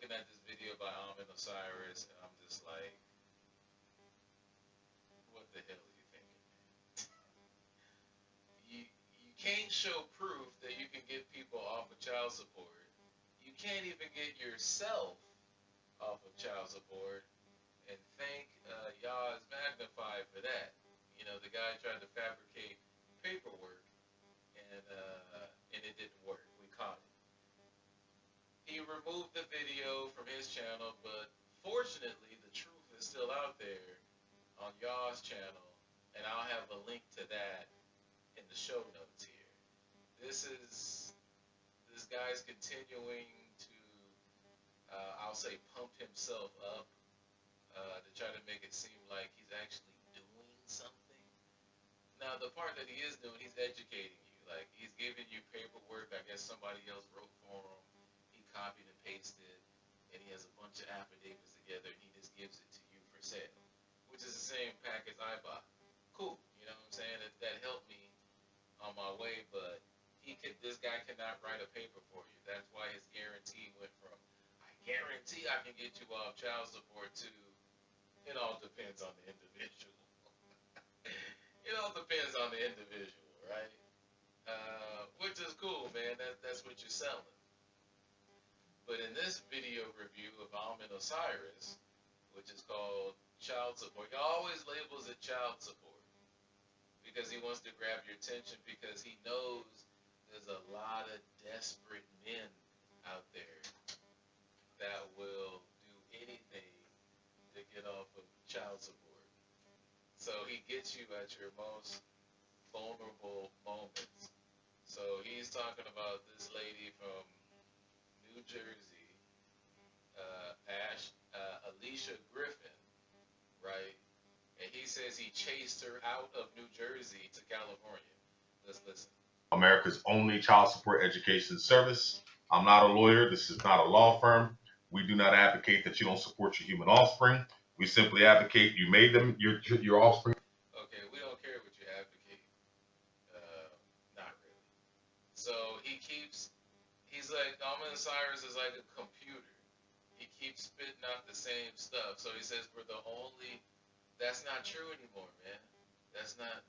looking at this video by Osiris, and I'm just like, what the hell are you thinking, man? You can't show proof that you can get people off of child support. You can't even get yourself off of child support, and thank Yah is magnified for that. You know, the guy tried to fabricate paperwork, and it didn't work. We caught it. He removed the video from his channel, but fortunately, the truth is still out there on y'all's channel, and I'll have a link to that in the show notes here. This guy's continuing to, I'll say, pump himself up to try to make it seem like he's actually doing something. Now, the part that he is doing, he's educating you. Like, he's giving you paperwork. I guess somebody else wrote for him. He copied and pasted, and he has a bunch of affidavits together, and he just gives it to you for sale, which is the same package I bought. Cool, you know what I'm saying? That helped me on my way, but this guy cannot write a paper for you. That's why his guarantee went from, I guarantee I can get you off child support, to, it all depends on the individual. It all depends on the individual, right? Which is cool, man. That's what you're selling. But in this video review of Osiris, which is called Child Support, he always labels it child support because he wants to grab your attention, because he knows there's a lot of desperate men out there that will do anything to get off of child support. So he gets you at your most vulnerable moments. So he's talking about this lady from New Jersey, Alicia Griffin, right? And he says he chased her out of New Jersey to California. Let's listen. America's only child support education service. I'm not a lawyer. This is not a law firm. We do not advocate that you don't support your human offspring. We simply advocate you made them your offspring. Okay, we don't care what you advocate. Not really. So he's like, Osiris is like a computer. He keeps spitting out the same stuff. So he says we're the only. That's not true anymore, man. That's not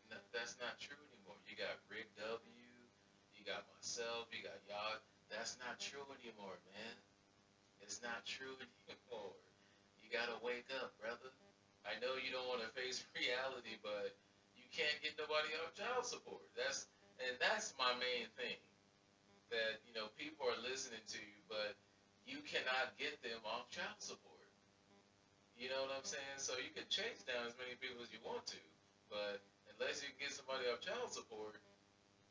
true anymore. You got Rick W. You got myself. You got y'all. That's not true anymore, man. It's not true anymore. You gotta wake up, brother. I know you don't want to face reality, but you can't get nobody off child support. That's my main thing. That, people are listening to you, but you cannot get them off child support. You know what I'm saying? So you can chase down as many people as you want to, but unless you can get somebody off child support,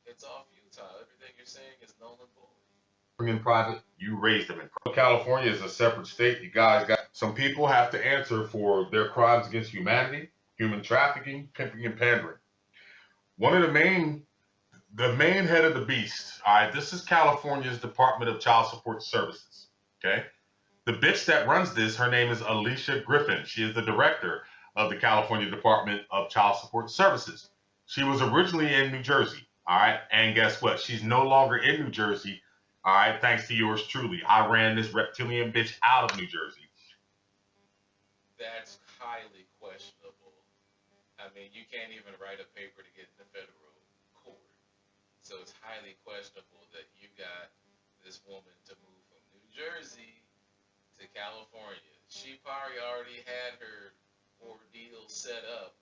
it's all futile. Everything you're saying is null and void. In private, you raised them in private. California is a separate state. You guys got some people have to answer for their crimes against humanity, human trafficking, pimping, and pandering. One of the main head of the beast. All right, this is California's Department of Child Support Services. Okay. The bitch that runs this, her name is Alicia Griffin. She is the director of the California Department of Child Support Services. She was originally in New Jersey, all right? And guess what? She's no longer in New Jersey, all right, thanks to yours truly. I ran this reptilian bitch out of New Jersey. That's highly questionable. I mean, you can't even write a paper to get in the federal court. So it's highly questionable that you got this woman to move from New Jersey to California. She probably already had her ordeal set up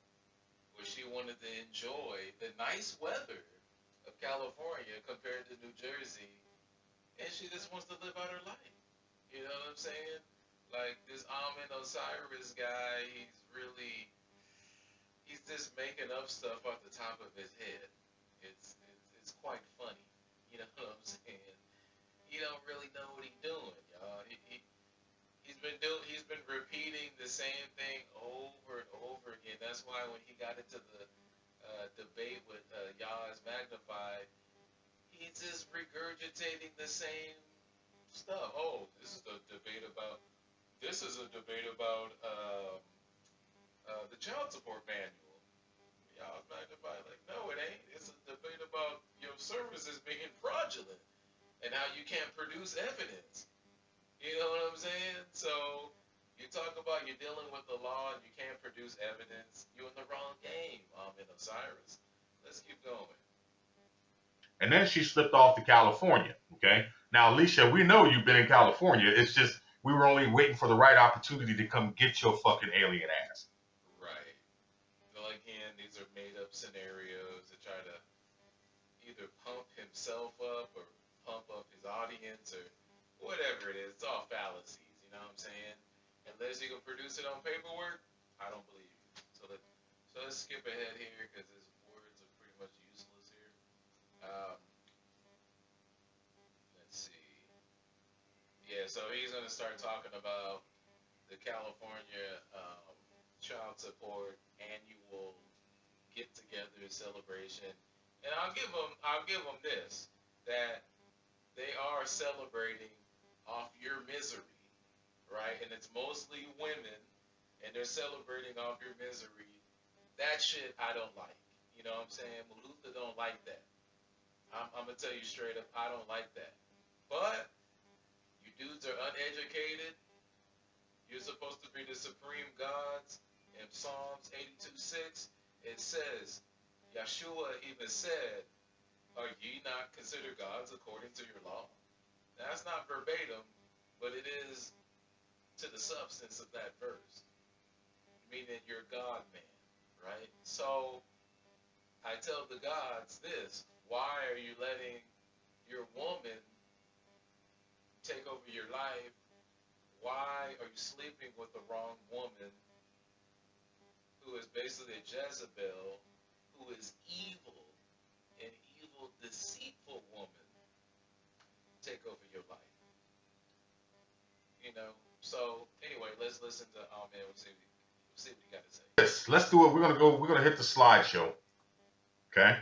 where she wanted to enjoy the nice weather of California compared to New Jersey, and she just wants to live out her life. You know what I'm saying? Like this Osiris guy, he's just making up stuff off the top of his head. It's quite funny. You know what I'm saying? He don't really know what he's doing, y'all. He's been repeating the same thing over and over again. That's why when he got into the debate with Yah is magnified, he's just regurgitating the same stuff. Oh, this is a debate about the child support manual. Yah is magnified. Like, no, it ain't. It's a debate about your services being fraudulent and how you can't produce evidence. You know what I'm saying? So you talk about you're dealing with the law and you can't produce evidence. You're in the wrong game, in Osiris. Let's keep going. And then she slipped off to California. Okay. Now, Alicia, we know you've been in California. It's just we were only waiting for the right opportunity to come get your fucking alien ass. Right. Well, again, these are made up scenarios to try to either pump himself up or pump up his audience or whatever it is. It's all fallacies, you know what I'm saying? Unless you can produce it on paperwork, I don't believe you. So let's skip ahead here because his words are pretty much useless here. Um, let's see. Yeah, so he's going to start talking about the California child support annual get together celebration, and I'll give them this, that they are celebrating off your misery, right? And it's mostly women, and they're celebrating off your misery. That shit I don't like. You know what I'm saying? Malutha don't like that. I'm gonna tell you straight up, I don't like that. But you dudes are uneducated. You're supposed to be the supreme gods. In Psalms 82:6, it says, Yeshua even said, "Are ye not considered gods according to your law?" Now, that's not verbatim, but it is to the substance of that verse, meaning you're God man, right? So I tell the gods this: why are you letting your woman take over your life? Why are you sleeping with the wrong woman who is basically a Jezebel, who is evil, an evil, deceitful woman take over your life? You know. So anyway, let's listen to man. We'll see what you got to say. Yes, let's do it. We're gonna hit the slideshow. Okay.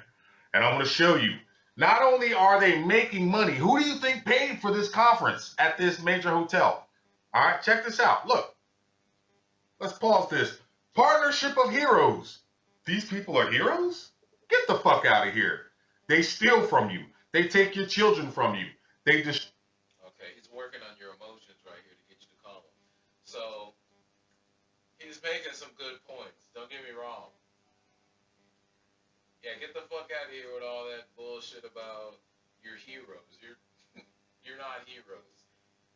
And I'm gonna show you. Not only are they making money, who do you think paid for this conference at this major hotel? All right, check this out. Look, let's pause this. Partnership of heroes. These people are heroes? Get the fuck out of here. They steal from you. They take your children from you. They just Okay, he's working on your emotions right here to get you to call him. So he's making some good points. Don't get me wrong. Yeah, get the fuck out of here with all that bullshit about your heroes. You're not heroes,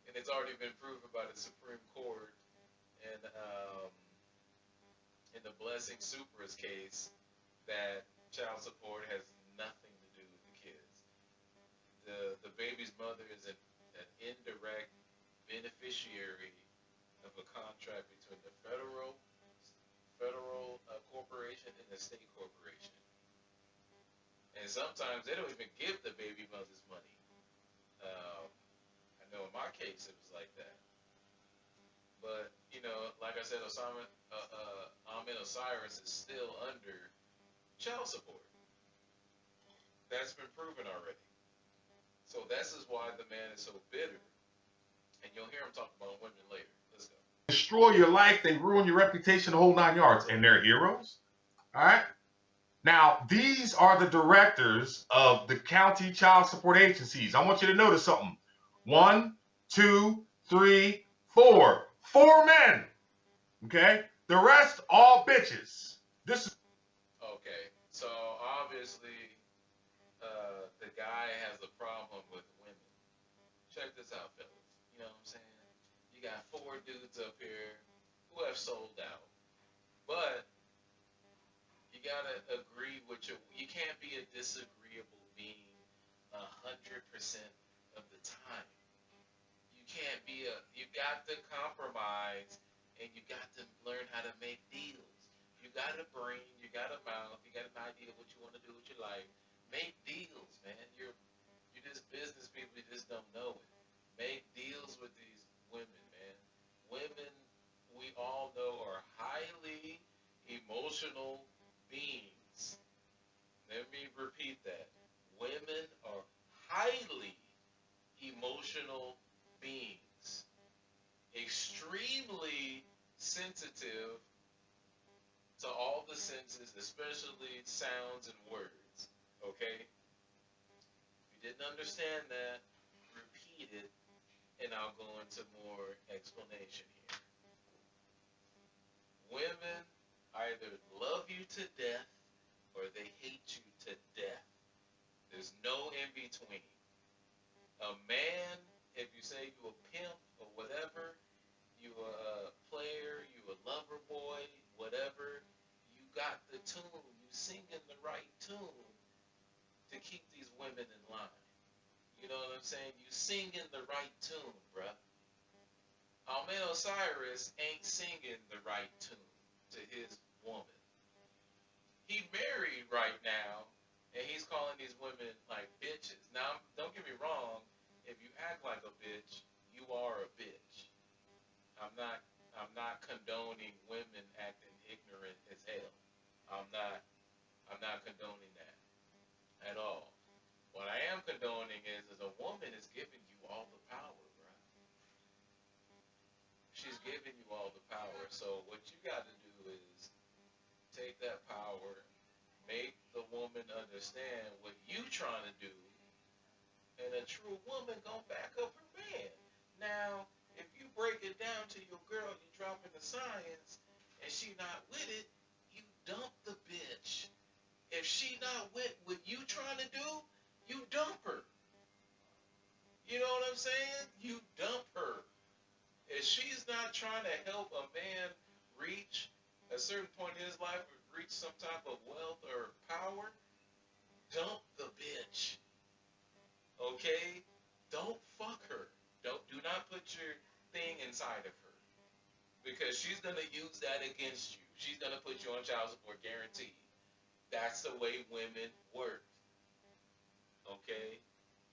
and it's already been proven by the Supreme Court and in the Blessing Supra's case that child support has nothing to do with the kids. The baby's mother is an indirect beneficiary of a contract between the federal corporation and the state corporation. And sometimes they don't even give the baby mothers money. Um, I know in my case it was like that. But you know, like I said, Ahmed Osiris is still under child support. That's been proven already. So this is why the man is so bitter, and you'll hear him talk about women later. Let's go. destroy your life, they ruin your reputation, the whole 9 yards, and they're heroes. All right. Now, these are the directors of the county child support agencies. I want you to notice something. One, two, three, four. Four men. Okay? The rest, all bitches. This is Okay, so obviously the guy has a problem with women. Check this out, fellas. You know what I'm saying? You got four dudes up here who have sold out, but you gotta agree with your. You can't be a disagreeable being 100% of the time. You can't be a. You got to compromise, and you got to learn how to make deals. You got a brain, you got a mouth, you got an idea of what you want to do with your life. Make deals, man. You're just business people. You just don't know it. Make deals with these women, man. Women, we all know, are highly emotional beings. Let me repeat that. Women are highly emotional beings, extremely sensitive to all the senses, especially sounds and words. Okay? If you didn't understand that, repeat it and I'll go into more explanation here. Women either love you to death or they hate you to death. There's no in between. A man, if you say you a pimp or whatever, you a player, you a lover boy, whatever, you got the tune, you singing the right tune to keep these women in line. You know what I'm saying? You singing the right tune, bruh. Our man Osiris ain't singing the right tune to his woman. He married right now, and he's calling these women like bitches. Now, don't get me wrong. If you act like a bitch, you are a bitch. I'm not. I'm not condoning women acting ignorant as hell. I'm not. I'm not condoning that at all. What I am condoning is a woman is giving you all the power, bro. She's giving you all the power. So what you got to do is take that power, make the woman understand what you trying to do, and a true woman gonna back up her man. Now, if you break it down to your girl, you dropping the science, and she not with it, you dump the bitch. If she not with what you trying to do, you dump her. You know what I'm saying? You dump her. If she's not trying to help a man reach a certain point in his life, or reach some type of wealth or power, dump the bitch. Okay? Don't fuck her. Do not put your thing inside of her. Because she's gonna use that against you. She's gonna put you on child support guaranteed. That's the way women work. Okay?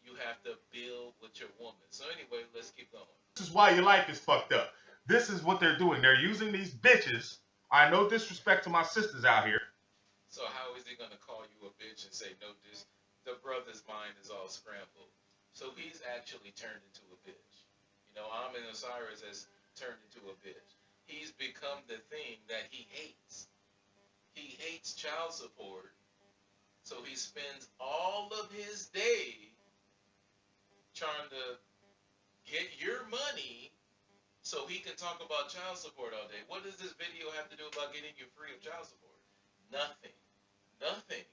You have to build with your woman. So anyway, let's keep going. This is why your life is fucked up. This is what they're doing. They're using these bitches. I no disrespect to my sisters out here. So how is he gonna call you a bitch and say no? This the brother's mind is all scrambled. So he's actually turned into a bitch. You know, Amin Osiris has turned into a bitch. He's become the thing that he hates. He hates child support. So he spends all of his day trying to get your money so he can talk about child support all day. What does this video have to do about getting you free of child support? Nothing. Nothing.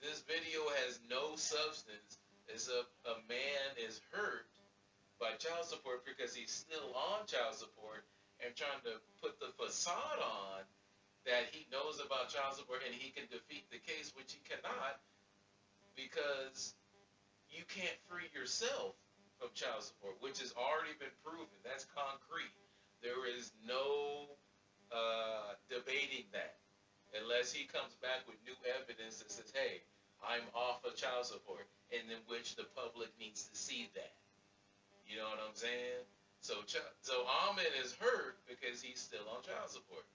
This video has no substance. It's a man is hurt by child support because he's still on child support and trying to put the facade on that he knows about child support and he can defeat the case, which he cannot because you can't free yourself from child support, which has already been proven. That's concrete. There is no debating that unless he comes back with new evidence that says, hey, I'm off of child support, and in which the public needs to see that. You know what I'm saying? So Ahmed is hurt because he's still on child support.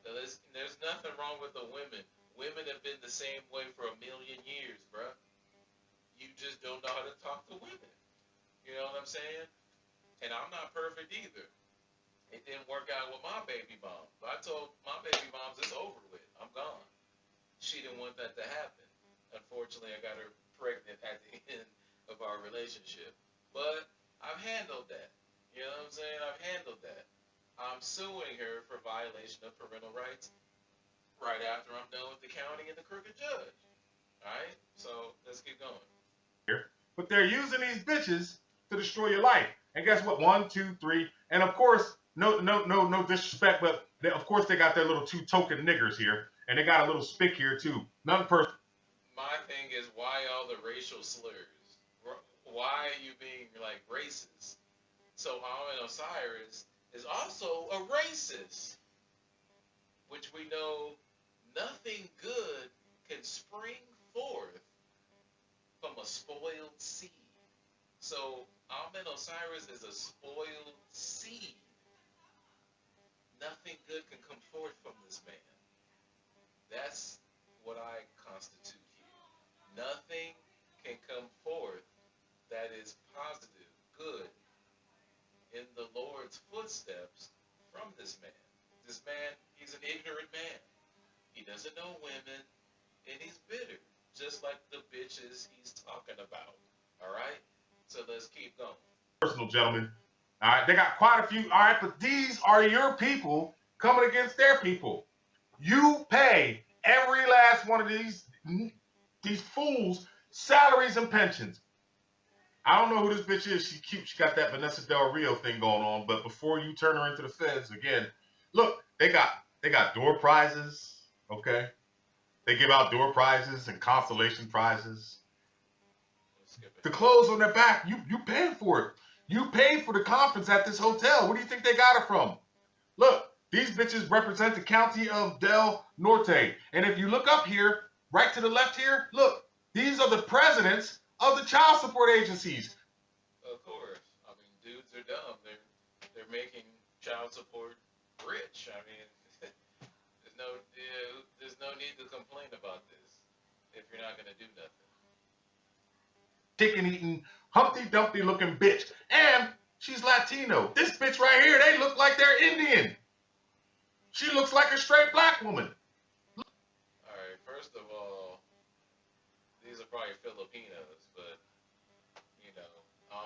So there's nothing wrong with the women. Women have been the same way for a million years, bruh. You just don't know how to talk to women. You know what I'm saying? And I'm not perfect either. It didn't work out with my baby mom. But I told my baby moms it's over with. I'm gone. She didn't want that to happen. Unfortunately, I got her pregnant at the end of our relationship. But I've handled that. You know what I'm saying? I've handled that. I'm suing her for violation of parental rights right after I'm done with the county and the crooked judge. All right? So let's keep going. But they're using these bitches to destroy your life. And guess what? 1, 2, 3, and of course, no disrespect, but of course they got their little 2 token niggers here, and they got a little spick here too. Nothing personal. My thing is, why all the racial slurs? Why are you being like racist? So Ahmed Osiris is also a racist, which we know nothing good can spring forth from a spoiled seed. So Ahmed Osiris is a spoiled seed. Nothing good can come forth from this man. That's what I constitute here. Nothing can come forth that is positive, good, in the Lord's footsteps from this man. This man, he's an ignorant man. He doesn't know women, and he's bitter, just like the bitches he's talking about. All right? So let's keep going. Personal, gentlemen. All right, they got quite a few. All right, but these are your people coming against their people. You pay every last one of these fools salaries and pensions. I don't know who this bitch is. She's cute. She got that Vanessa Del Rio thing going on. But before you turn her into the feds again, look, they got door prizes. Okay, they give out door prizes and consolation prizes. Skip it. The clothes on their back, you paid for it. You paid for the conference at this hotel. Where do you think they got it from? Look, these bitches represent the county of Del Norte. And if you look up here, right to the left here, look, these are the presidents of the child support agencies. Of course. I mean, dudes are dumb. They're making child support rich. I mean, there's no need to complain about this if you're not gonna do nothing. Chicken eating, Humpty Dumpty looking bitch. And she's Latino. This bitch right here, they look like they're Indian. She looks like a straight black woman. All right. First of all, these are probably Filipinos, but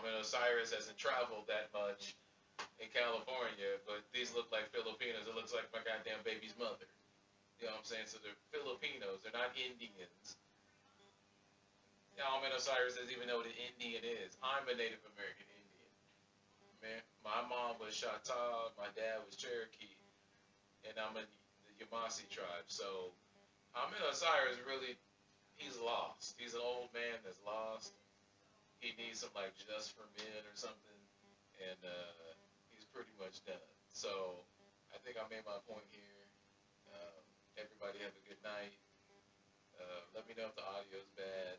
and Osiris hasn't traveled that much in California, but these look like Filipinos. It looks like my goddamn baby's mother. You know what I'm saying? So they're Filipinos. They're not Indians. And Osiris doesn't even know what an Indian is. I'm a Native American Indian. Man, my mom was Choctaw, my dad was Cherokee, and I'm in the Yamasee tribe. So Osiris really, he's lost. He's an old man that's lost. He needs some like just for men or something, and he's pretty much done. So I think I made my point here. Everybody have a good night. Let me know if the audio is bad.